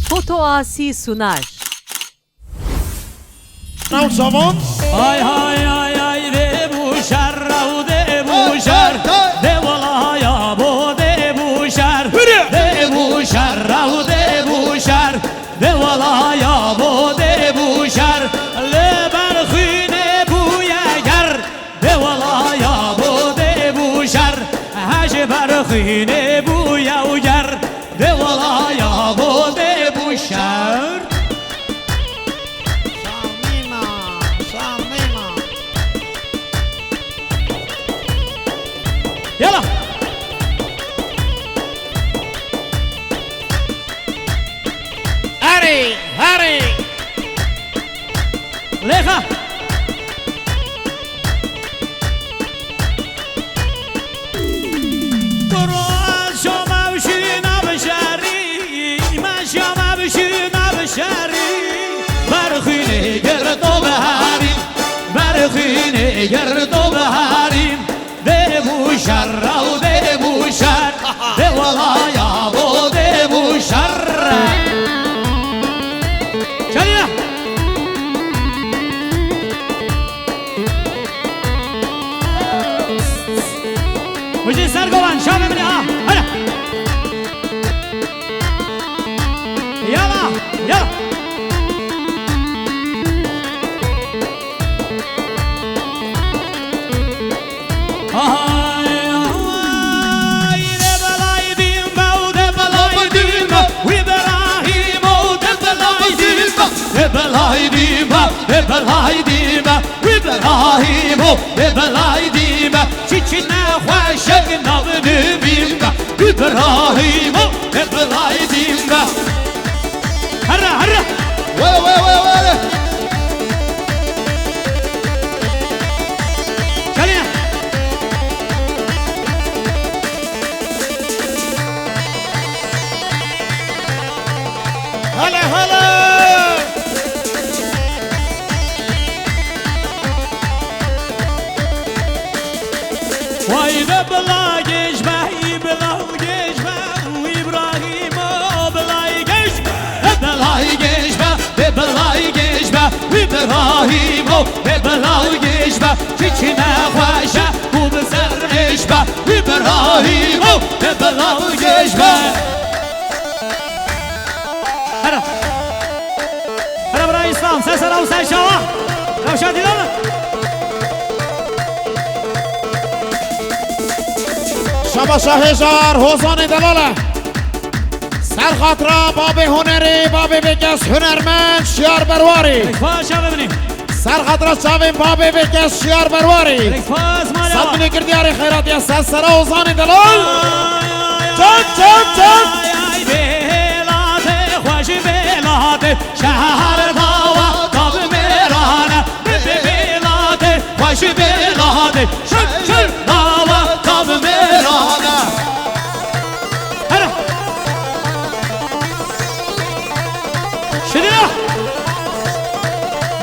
Foto Asi sunar. Navşavon. Ay hay ay ay de bu şerra de bu şer de valla ya bu de bu şer de bu şerra de bu şer de valla ya bu de bu şer le berkhine bu yeger de valla ya bu de bu şer hac berkhine bu yeger de valla ya bu de bu şer. يلا هري هري ليخا قرآن شما بشينا بشاري ما شما بشينا بشاري برخيني قردو بهاري برخيني قردو بهاري de bu şerra de bu şer de valla ya bu de bu şer çalıyor Müjde Sergovan şamemini ha hadi yala yala Ebelaydima, ebelaydima, ebelaydima, ebelaydima, çiçine hoşek navnımimba, ebelaydima, ebelaydima. Harra, harra. Vay vay vay vay. Çalıyor. Hala hala. Vay be bela geçme, bela geçme, İbrahim o belayı geçme, belayı geçme, belayı geçme, İbrahim o belayı geçme, çiçine hoşa bu bezer eşme, İbrahim o belayı geçme. Hadi, hadi buraya İslam, sen selam sen şava, yavşan değil mi? شباشا هزار حوزان دلاله سرخاطرا باب هنری باب بکس هنرمند شیار برواری فاش ببینیم سرخاطرا چاوین باب بکس شیار برواری فاز مالی سبنی کردیاری خیراتی سرسرا حوزان دلال چون چون چون بلاده خوش بلاده شهر داوا تاب میرانه بلاده خوش بلاده شهر داوا تاب میرانه هلا شدیا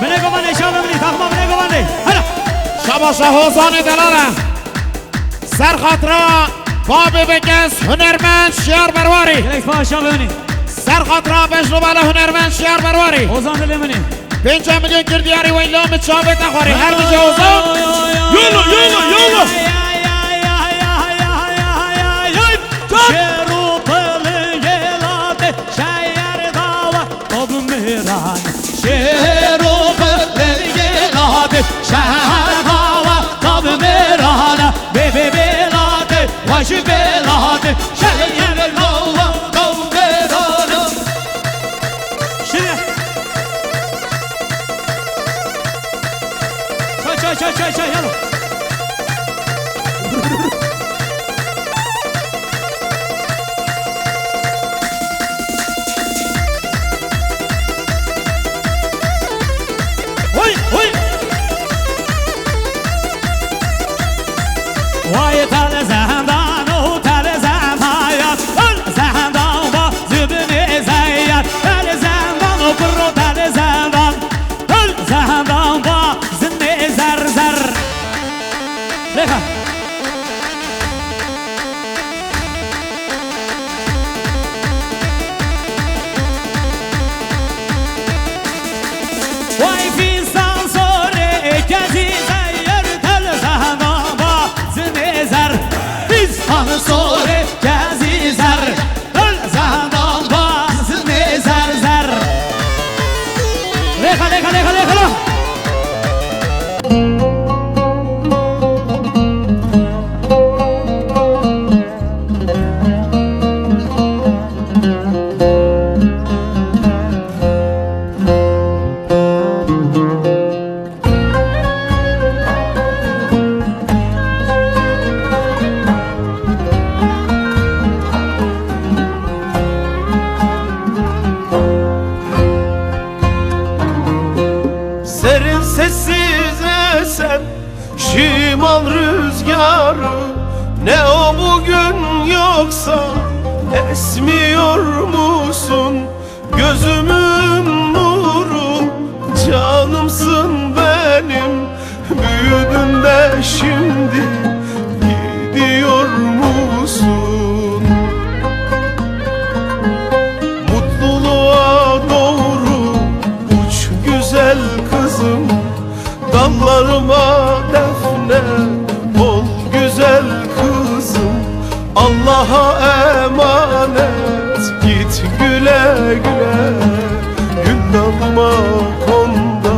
بنه گمان اشاره بنی تخما بنه گمان دی هلا شباشا حوزان دلاله سرخاطرا باب بکس هنرمند شیار برواری یک فاشا ببینیم سرخاطرا بجنوباله هنرمند شیار برواری اوزان دل ببینیم 5 میلیون کردیاری و ایلام چاوت نخوری هر دیگه اوزان یولا یولا یولا شروع gelade şehir dava tabu miran şeru gelade şehir dava tabu miran bebe belade baş belade şehir dava tabu miran şimdi çay yalla وای تل زندان و صوره جازي زر زندان باز نزر زر ليخا ليخا ليخا ليخا Serin sessiz esen şimal rüzgarı, ne o bugün yoksa esmiyor musun? Gözümün nuru, canımsın benim, büyüdün de şimdi gidiyor musun? Mutluluğa doğru uç güzel kızım, dallarıma defne ol güzel kızım. Allah'a emanet git güle güle, gül dalıma konda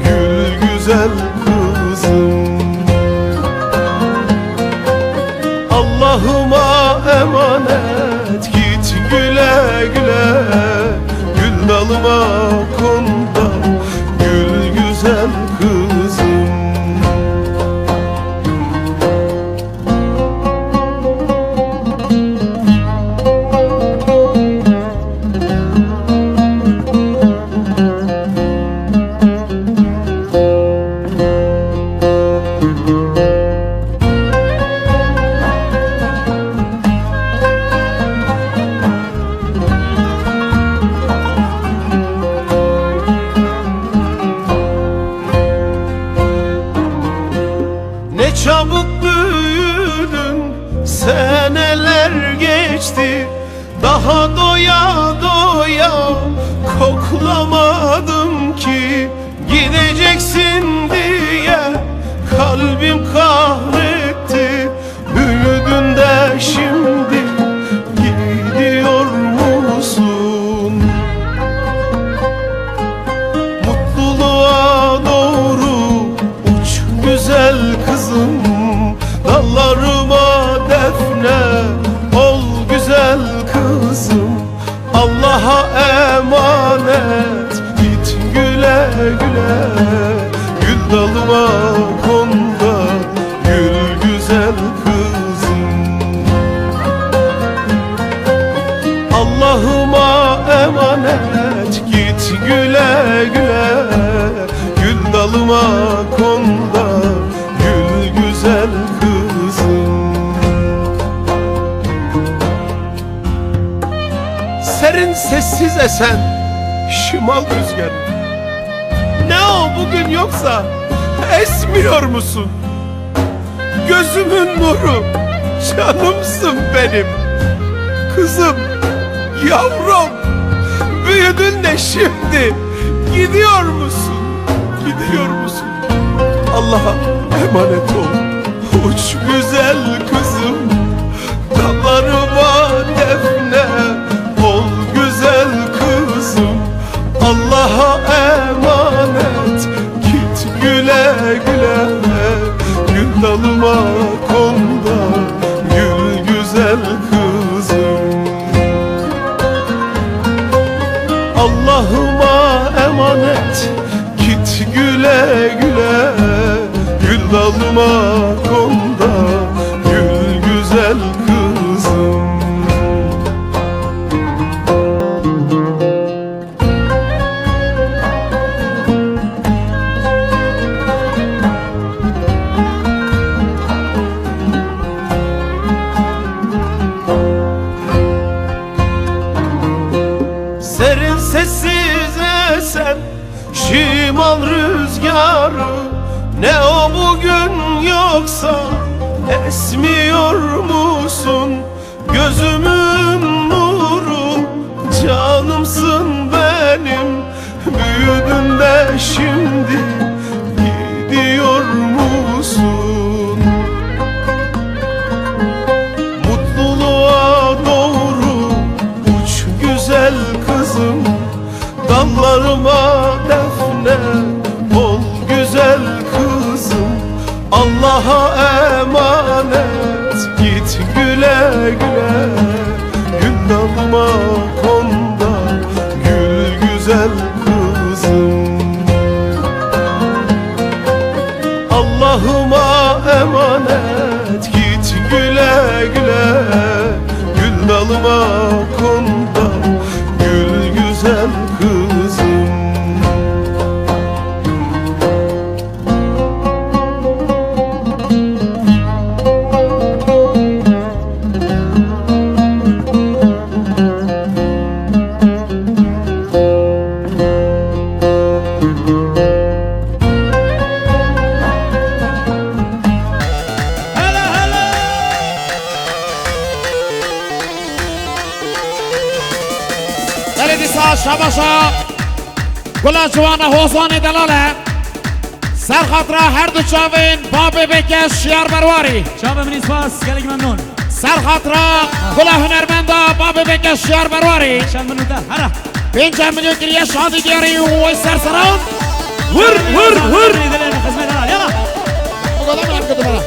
gül güzel kızım. Allah'ıma emanet git güle güle, gül dalıma konda gül güzel kızım. Ne çabuk büyüdün, seneler geçti, daha doya doya koklamadım ki. Gideceksin diye kalbim kahretti, büyüdün de şimdi gidiyor musun? Mutluluğa doğru uç güzel kızım, dallarıma defne ol güzel kızım. Allah'a emanet git güle güle, gül dalıma konda gül güzel kızım. Allah'ıma emanet git güle güle, gül dalıma konda gül güzel kızım. Serin sessiz esen şimal rüzgarı, ne o bugün yoksa esmiyor musun? Gözümün nuru, canımsın benim, kızım, yavrum, büyüdün de şimdi gidiyor musun? Gidiyor musun? Allah'a emanet ol uç güzel kızım, dallarıma defne ol güzel kızım. Allah'a emanet git güle güle, gül dalıma konda gül güzel kızım. Allah'ıma emanet git güle güle, gül dalıma konda gül güzel kızım. Serin sessiz esen şimal rüzgarı, ne o bugün yoksa esmiyor musun? Gözümün nuru, canımsın benim, büyüdün de şimdi gidiyor musun? Bağrıma defne ol güzel kızım, Allah'a emanet git güle güle. Gül dalma konda gül güzel kızım, Allah'ıma emanet git güle güle. Gül dalıma konda gül güzel kızım. دلیدیسا شباشا گلا جوان حوزان دلاله سر خاطر هر دو چاوین باب بکش شیار برواری شاب من سپاس گلگ ممنون سر خاطر گلا هنرمندا باب بکش شیار برواری شان منوتا هرا 5 میلیون گریه شادی دیاری و سرسران ور يلا خدا من کدوم برا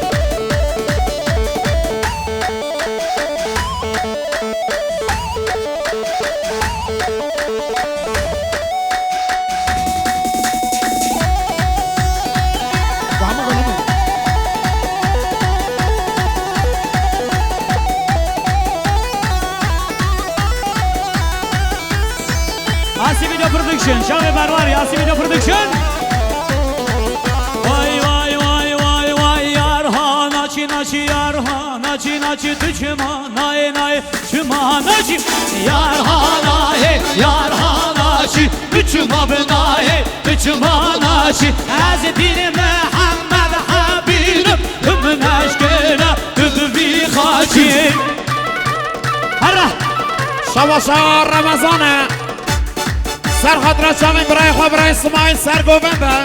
Asi Video Production, Şabe Barvari, Asi Video Production. Vay vay vay vay vay yarhan açı naçı yarhan açı naçı tüçüma nay nay çüma naçı yarhan ay yarhan açı tüçüma benay tüçüma naçı Hazreti Muhammed Habibim tümün aşkına tüdvi haçı Hara شباشا رمضانه سر خاطر شاوین برای خواه برای اسماعیل سرگوونده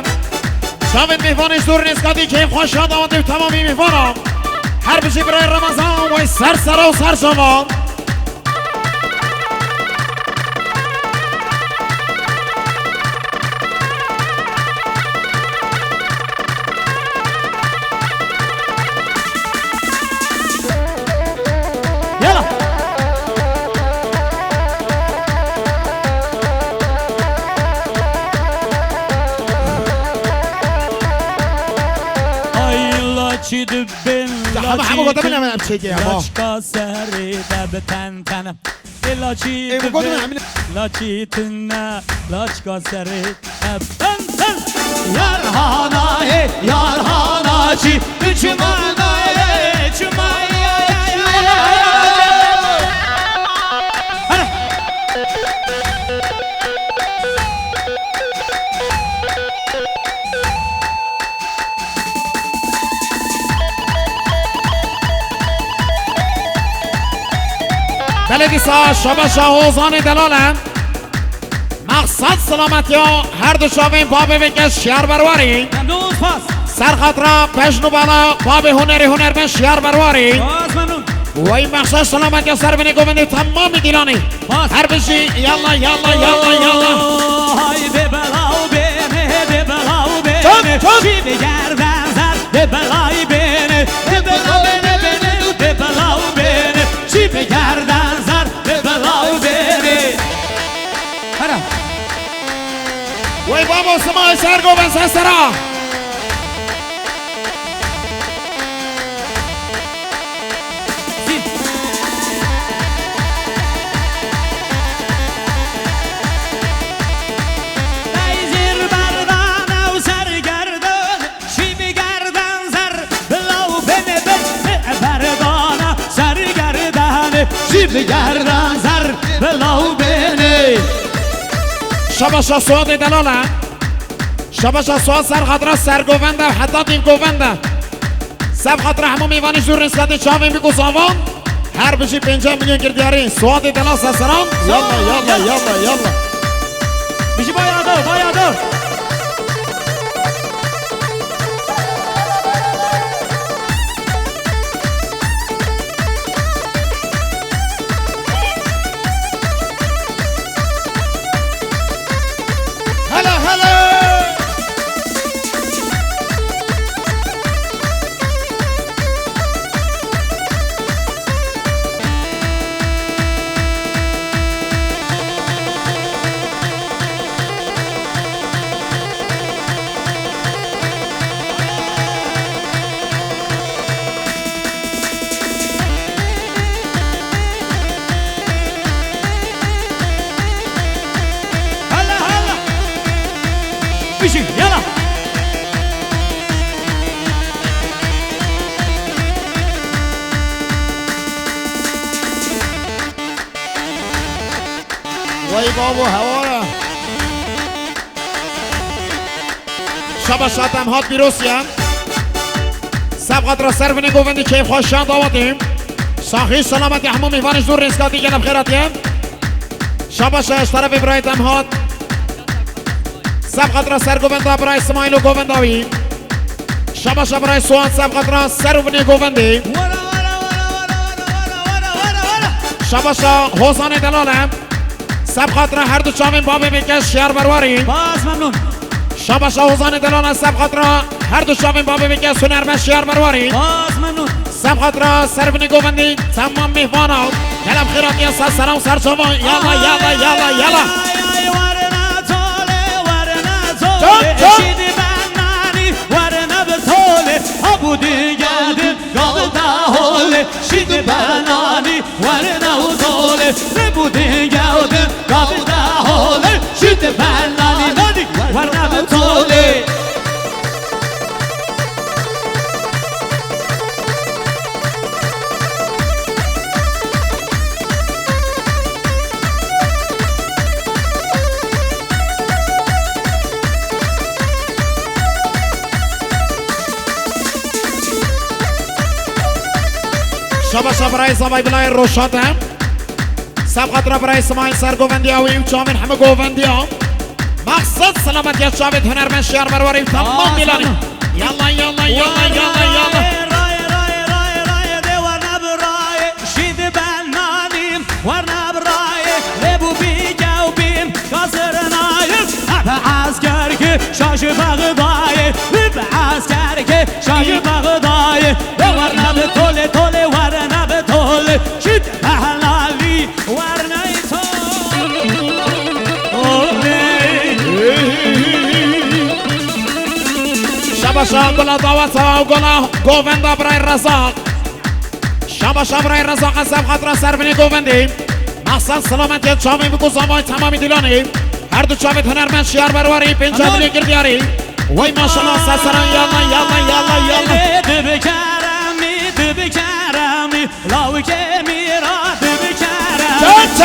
شاوین میوانش دور نیست کدی که خوش شاد آمده تمامی میوانم هر بشی برای رمضان و سر سر و سر شما Yalla Laçı dübbin همه گفته بینم هم چه گه ما Laçka seri de biten tenem Laçı bu konuda dübbin Laçı tünne Laçka seri de biten ten Yarhana hey yarhana çi Üçümana hey Üçümaya بلدیسا شباشا حوزان دلاله مقصد سلامتی ها هر دو شاوین باب بکش شیار برواری ممنون پاس سر خاطر پشنو بالا باب هنرمند شیار برواری پاس ممنون و این مقصد سلامتی ها سر بینی گوینده تمام دیلانی هر بشی یالا یالا یالا یالا Hay de belau beni, de belau beni Şimdi yerden zer, de belau beni De belau beni, de belau beni Şimdi yerden zer, de belau beni Hara و این بابا اسماعیل سرگوون سرسرا Neyzir berdan ev sergerdan Şimdi gerdan zer, belau beni Berdana sergerdan Şimdi gerdan zer, belau beni شباشا سواد دلاله شباشا سواد سر خاطر سرگوونده و حتی دین گوونده سر خاطر همه میوانی جور نسکتی چاوین بگو زاوان هر بشی 5 میلیون گردیاری سواد دلال سرسران یالا یالا یالا یالا Bizi bayağı dur وای بابا هوا شب شاتم هات بیروسیم سبقت را سرفنی گووندی کیف خوششان داواتیم صحیح سلامتی همون میوانش دور ریسکاتی جنب خیراتیم شب شاش طرف ابراهیم هات سبقت را سر گووندا برای اسماعیل و گوونداوی شب شب برای سوان سبقت را سرفنی گووندی شب شا حسان دلالم سبقت را هر دو چاوین بابی میکش شهر برواری باز ممنون شب شا حسان دلالم سبقت را هر دو چاوین بابی میکش هنرمند شهر برواری باز ممنون سبقت را سرفنی گووندی تمام میهوانا کلم خیراتی از سلام سر شما یالا یالا یالا یالا شیدی بنانی ورنه به طوله عبودی گردیم گالده حوله شیدی بنانی ورنه و طوله عبودی گردیم گالده حوله شیدی بنانی ورنه به طوله شب شب برای زبای بلای روشاتم سبقت را برای اسماعیل سر گووندی آوی و چاوین همه گووندی ها مقصد سلامتی از چاوین هنرمند شهر برواری تمام میلانی یالا یالا یالا یالا یالا شیدی بنانی ورنه برای لبو بیگو بیم کازرنایم به عسکر که شاش بغدای به عسکر که شاش بغدای ورنه به توله توله ورنه به توله شید حلالی ورنه شب شب گلا دعوت و گلا گووندا برای رزاق شب شب برای رزاق سبقت را سرفنی گووندی مقصد سلامتی چاوین بگو زمای تمامی دیلانی هر دو چاوین هنرمند شهر برواری پنجابی گردیاری وای ماشالله سرسران یالا یالا یالا یالا بکرمی لاو که میرا بکرمی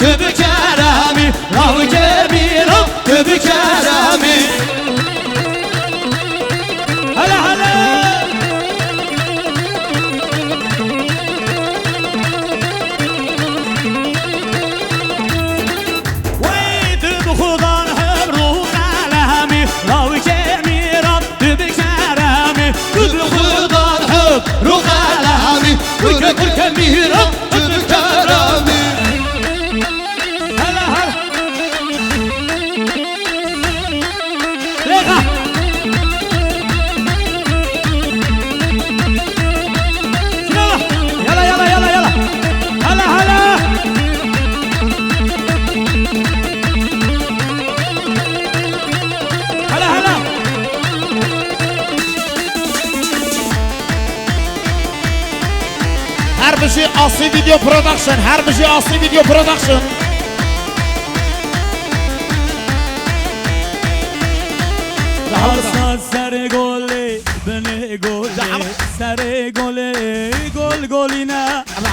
بکرمی لاو که میرا بکرمی هلا هلا وید بخودان هم رو قلمی لاو که میرا بکرمی بخودان هم رو قلمی بکر میرا بکرمی هلا هلا لغا يلا يلا يلا يلا هلا هلا هلا هلا هر بشی آسی ویدیو پرودکشن هر بشی آسی ویدیو پرودکشن سر گله بنه گله سر گله گل گلینا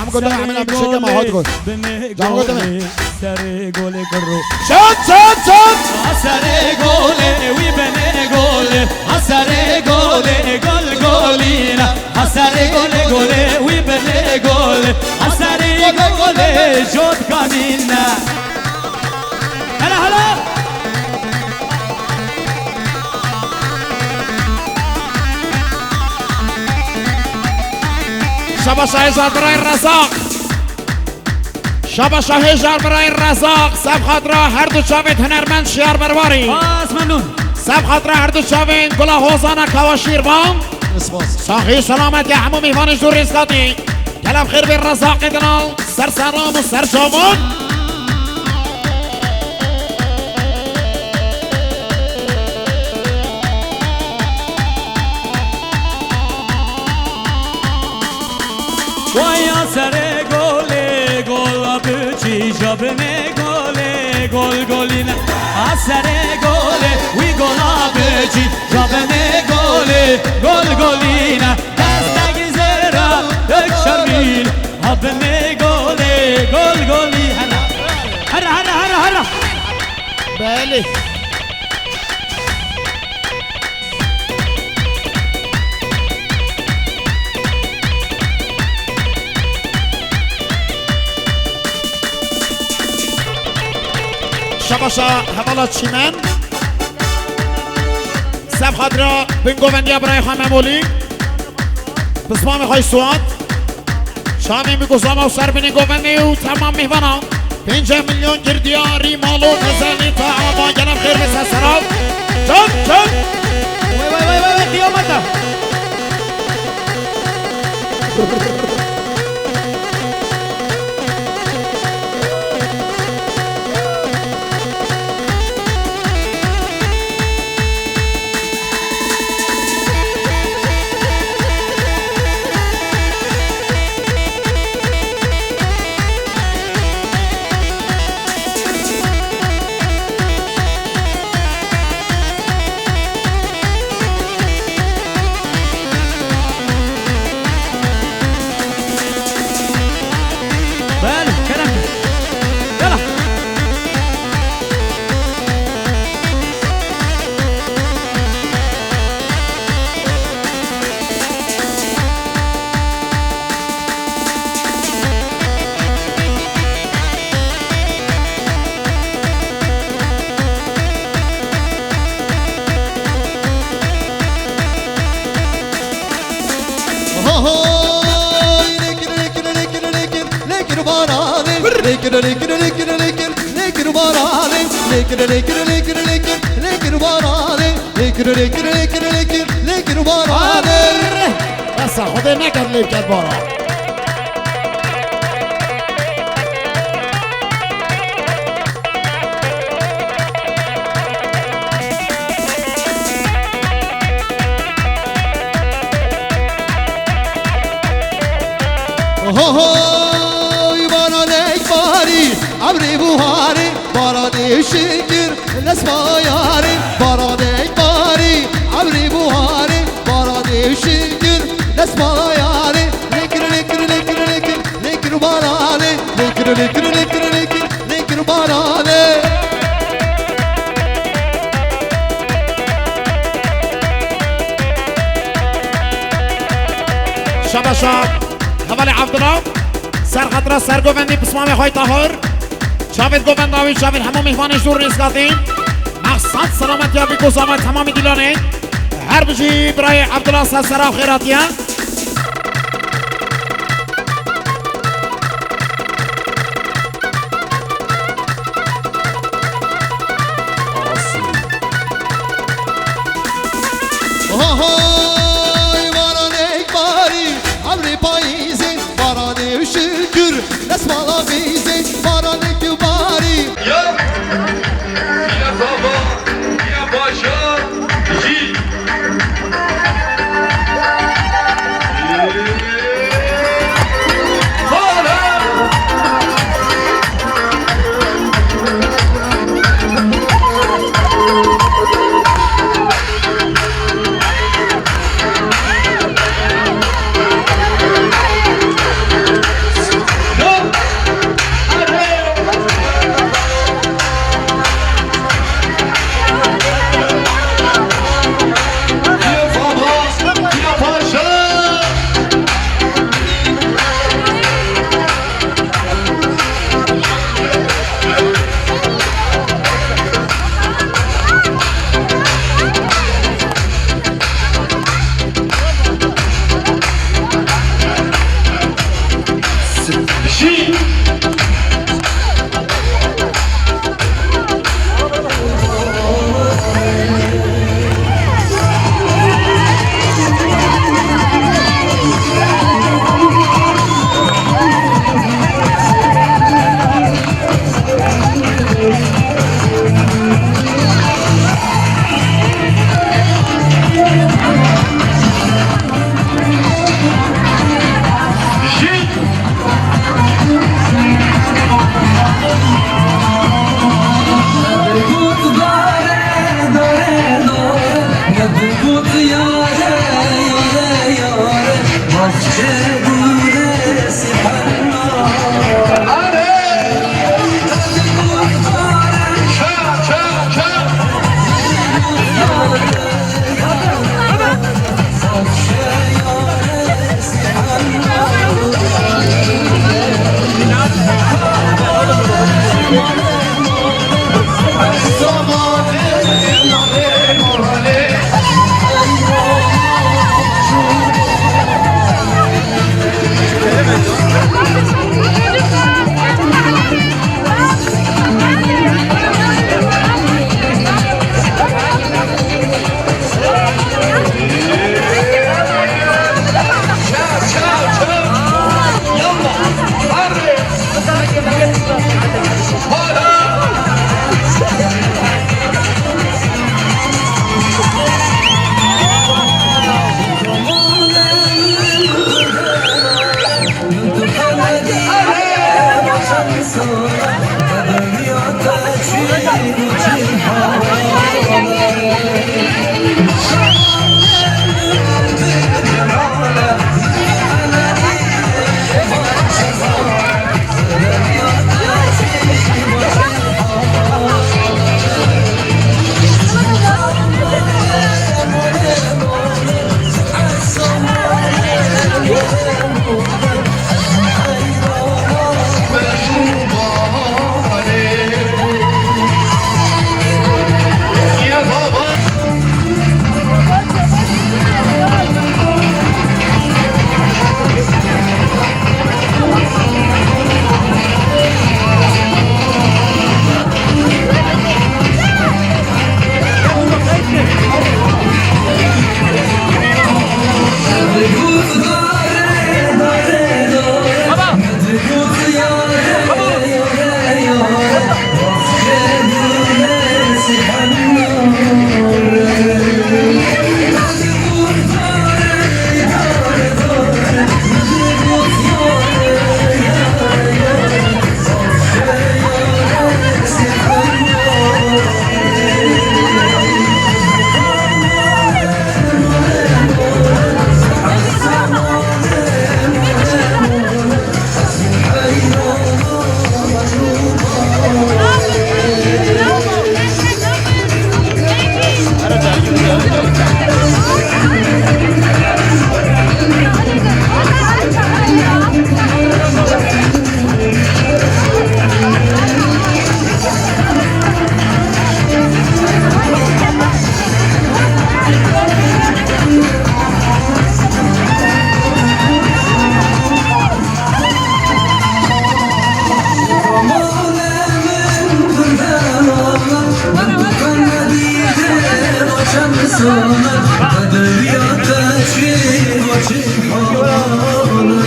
هم گفتم همین هم میشه که ما هات گل بنه جمع گفتم گله سر گله کرو شد شد شد سر گله وی بنه گله سر گله گل گلینا سر گله گله وی بنه گله سر گله جود کامینا هلا هلا شب شاهزاد برای رزاق شب شاهزاد برای رزاق سبقت را هر دو چاوین هنرمند شهر برواری باز ممنون سبقت را هر دو چاوین گلا حوزانا کواشیروان صحیح سلامتی همو میوانش دور ریسکاتی کلم خیر بی رزاق دلال سر سلام و سر شامون ویا سر گله گل بچی جبنه گله گل گلینا سر گله وی گل بچی جبنه گله گل گلینا دست گزرا دک شمیل ابنه گله گل گلی هلا بله شباشا حوالا چیمن سب خاطر بنگووندی برای خانم مولی بسما میخوای سواد شامی میگوزام و سر بینی گووندی و تمام میوانا 5 میلیون گردیاری مالو غزالی تا آبا گلم خیر بسه سراب چون وای قیامتا بله کرم يلا بس خدا نکرد لیب کرد بارا عبري بوهاري بارادي شكر الاسماء ياري بارادي باري عبري بوهاري بارادي شكر الاسماء ياري لكر لكر لكر لكر لكر بارالي لكر لكر لكر لكر لكر بارالي شباشا حوالی عبدالله سر خطره سر گووندی بسما میخوای طاهر شاید گوونداوی شاید همه میهمانش دور نیستاتین مقصد سلامت یا بگوزامت تمامی دیلانه هر بجی برای عبدالله سر خیراتیه şükür esmala bizi baranı kübari Ya ya baba ya paşa ji Bana No sana kader ya kaçır açık havalı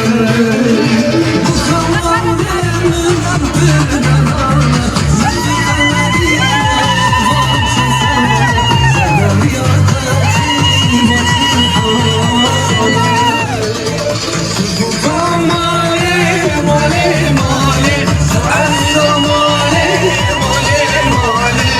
Bu kavandemin birden ana Zıdırlar kader ya kaçır açık havalı Male, male, male Endo male, male, male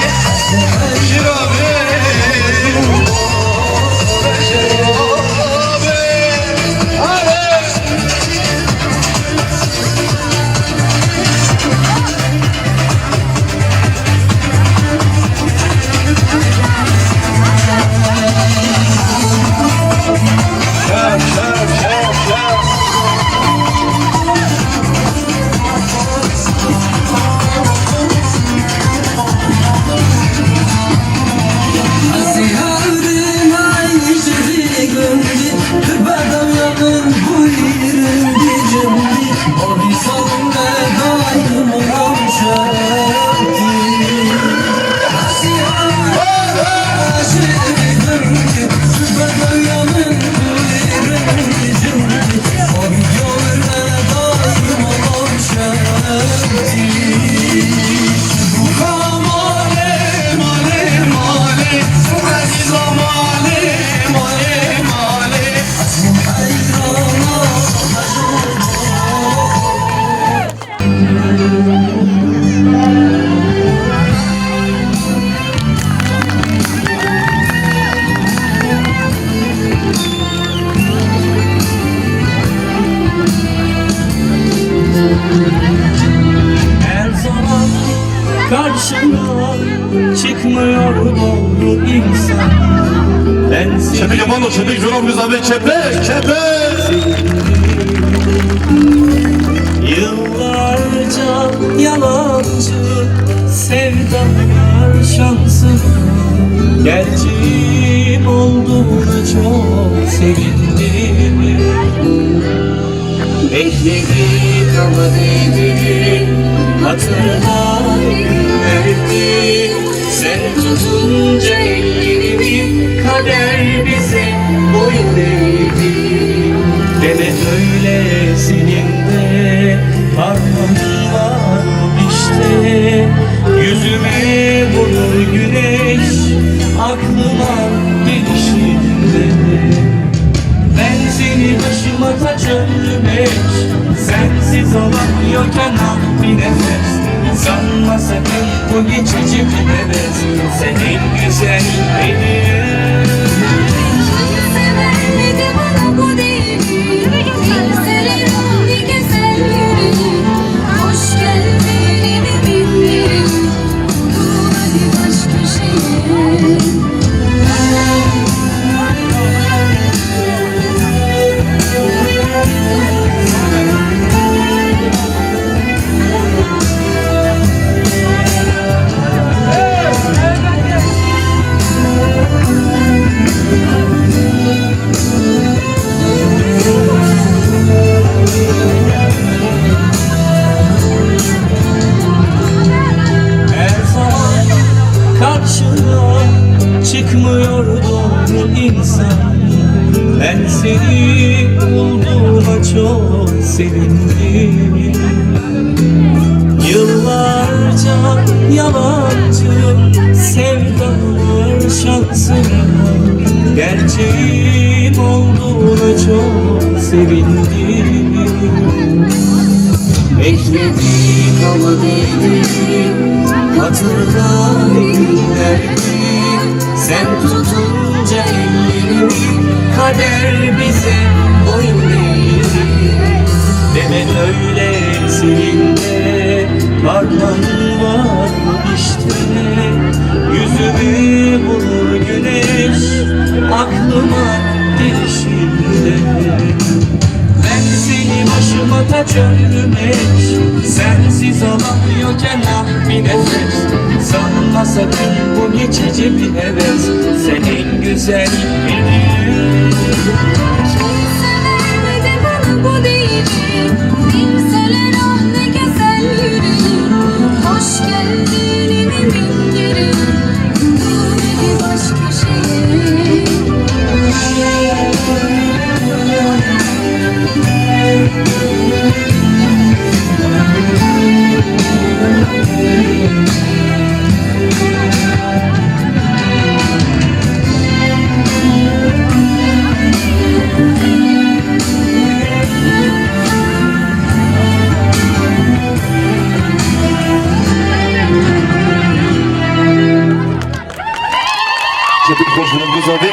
Her zaman karşıma çıkmıyor doğru insan Ben seni Çepek yapalım, çepek yorumumuz abi, çepek, çepek. Yıllarca yalancı sevdalar şansım Gerçeğim olduğuna çok sevindim Bekledik ama değdi Hatırla günlerdi Sen tutunca ellerimi Kader bize boyun eğdi Deme öyle senin de Parmağın var işte Yüzüme vurur güneş Aklıma gelişinde Ben seni başıma taç örmek Sensiz olamıyorken ah bir nefes Sanma sakın bu geçici bir heves Senin güzel benim Severmedi bana bu değil Kimseler o ne güzel yüreğim Hoş geldin bindirim Dur hadi baş köşeye Her zaman karşına çıkmıyor doğru insan Ben seni bulduğuma çok sevindim Yıllarca yalancı sevdalar şansıma Gerçeğim olduğuna çok sevindim Bekledik ama değdi Hatırla günlerdi Sen tutunca ellerimi Kader bize boyun eğdi Deme öyle senin de Parmağın var işte Yüzümü vurur güneş Aklıma gelişinde Ben seni başıma taç örmek Sensiz olamıyorken ah bir nefes Sanma sakın bu geçici bir heves Senin güzel benim Severmedi bana bu değil Kimseler o ne güzel yüreğim Hoş geldin bindirim Dur hadi baş köşeye خوش من گذاری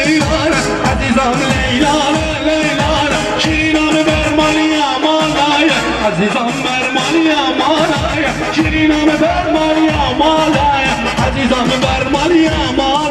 Leyla Azizam Leyla Leyla Şirinam Bermaniya Malaya Azizam Bermaniya Malaya Şirinam Bermaniya Malaya Azizam Bermaniya Malaya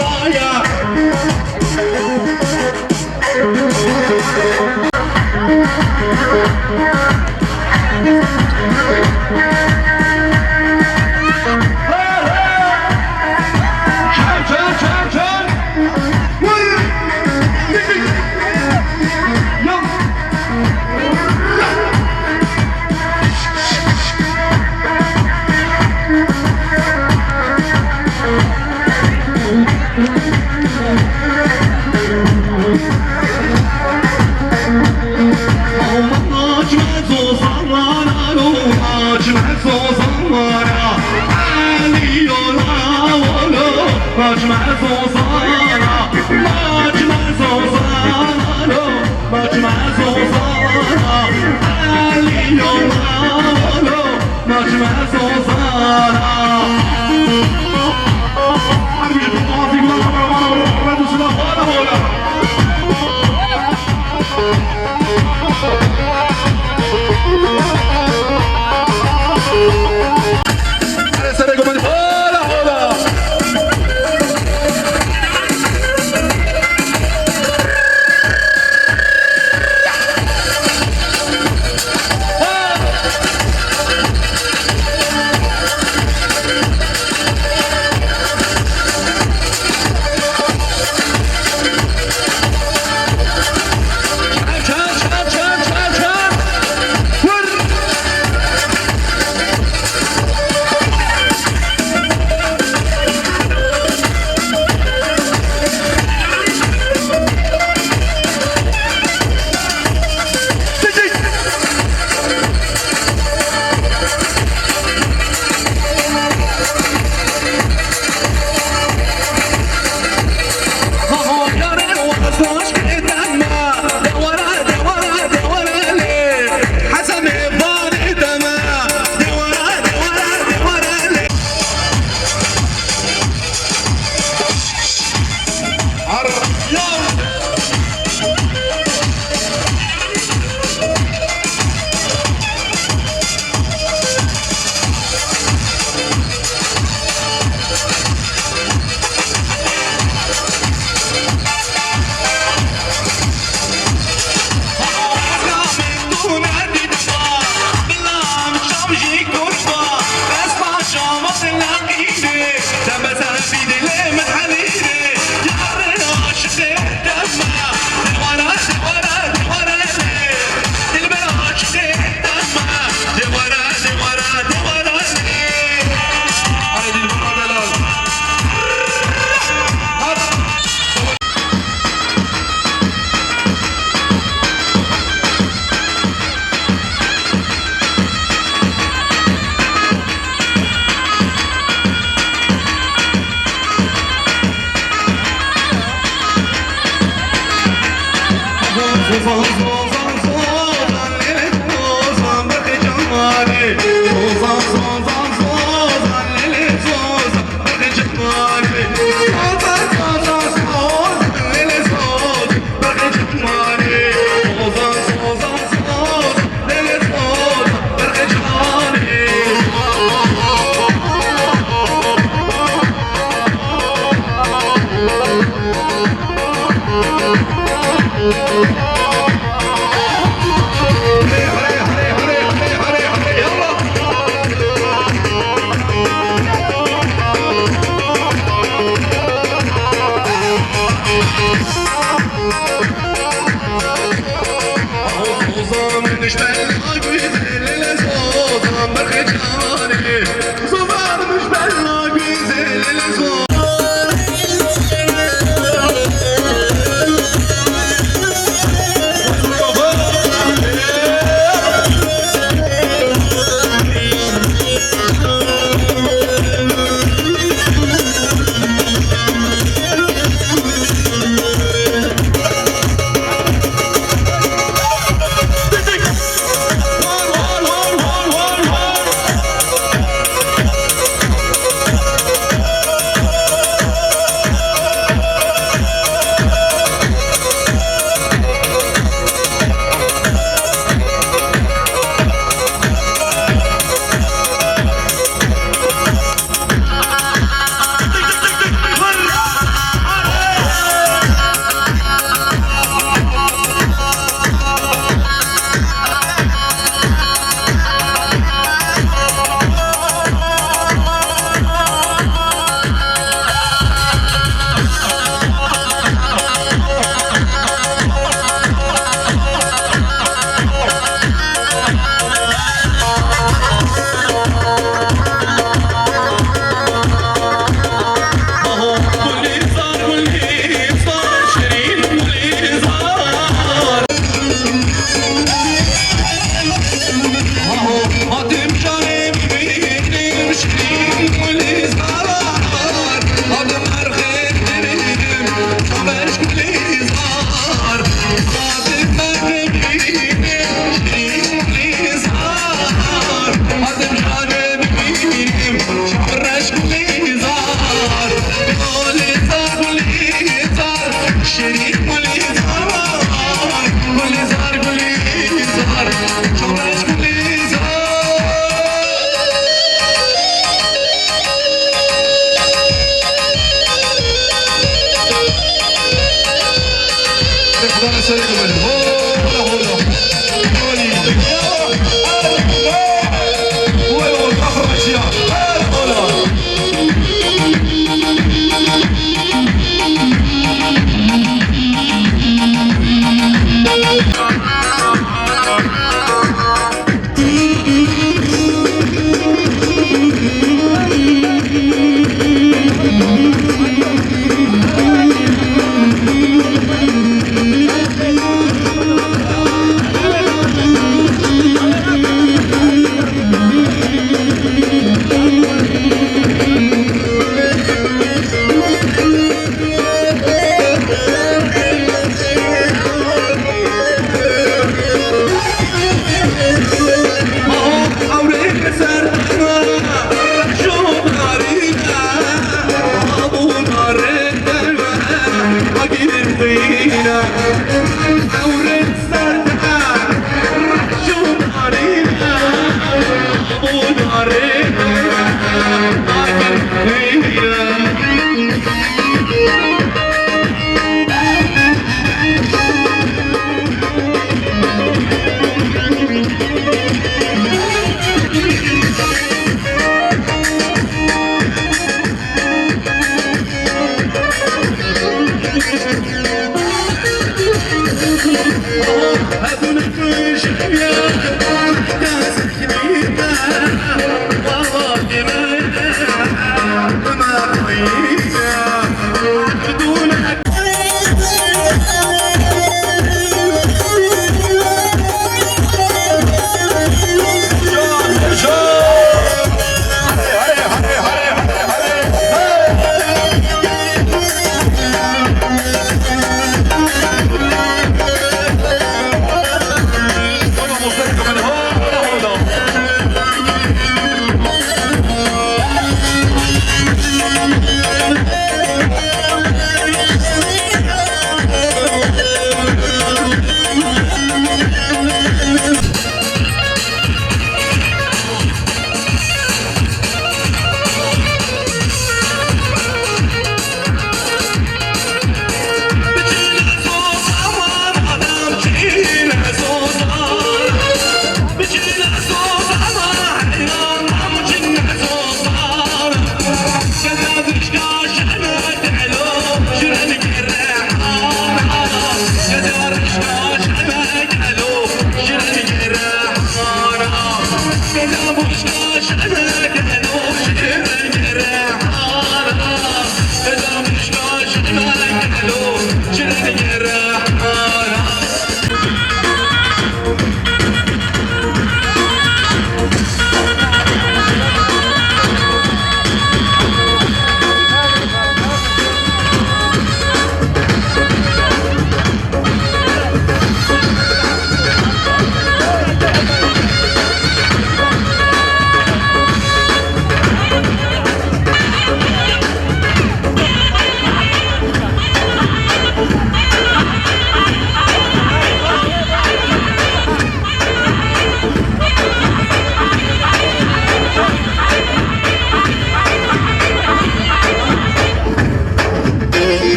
خدا نسأل بله هولا هولا هولي هو الفخر الأشياء هولا هاتوا نفش حياتك